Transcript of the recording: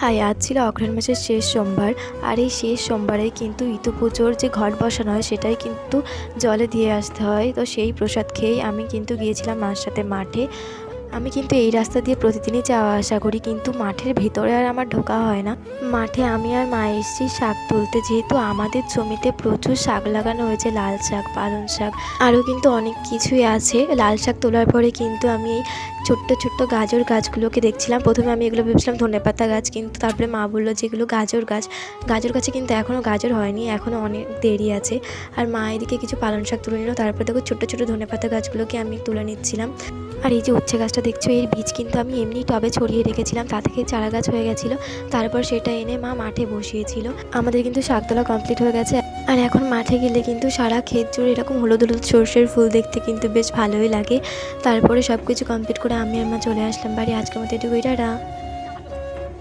High, আজ ছিল অগ্রহায়ণ মাসের শেষ সোমবার। আর এই শেষ সোমবারে কিন্তু ইতু পুজোর যে ঘট বসানো হয় সেটাই কিন্তু জলে দিয়ে আসতে হয়। তো সেই প্রসাদ খেয়েই আমি কিন্তু গিয়েছিলাম মার সাথে মাঠে। আমি কিন্তু এই রাস্তা দিয়ে প্রতিদিনই যাওয়া আসা করি, কিন্তু মাঠের ভিতরে আর আমার ঢোকা হয় না। মাঠে আমি আর মা এসেছি শাক তুলতে, যেহেতু আমাদের জমিতে প্রচুর শাক লাগানো হয়েছে, লাল শাক, পালং শাক, আরও কিন্তু অনেক কিছুই আছে। লাল শাক তোলার পরে কিন্তু আমি এই ছোট্ট ছোট্ট গাজর গাছগুলোকে দেখছিলাম। প্রথমে আমি এগুলো ভেবেছিলাম ধনেপাতা গাছ, কিন্তু তারপরে মা বললো যে এগুলো গাজর গাছ। গাজর গাছে কিন্তু এখনও গাজর হয়নি, এখনও অনেক দেরি আছে। আর মা এদিকে কিছু পালং শাক তুলে নিল। তারপরে দেখো ছোট্ট ছোট্ট ধনেপাতা গাছগুলোকে আমি তুলে নিচ্ছিলাম। আর এই যে উচ্ছে গাছটা দেখছো, এর বীজ কিন্তু আমি এমনি টবে ছড়িয়ে রেখেছিলাম, তা থেকে চারা গাছ হয়ে গেছিলো। তারপর সেটা এনে মা মাঠে বসিয়েছিল। আমাদের কিন্তু শাক তোলা কমপ্লিট হয়ে গেছে। আর এখন মাঠে গেলে কিন্তু সারা ক্ষেত জুড়ে এরকম হলুদ হলুদ সর্ষের ফুল দেখতে কিন্তু বেশ ভালোই লাগে। তারপরে সব কিছু কমপ্লিট করে আমি আর মা চলে আসলাম বাড়ি। আজকের মতো এটুকুই, টাটা।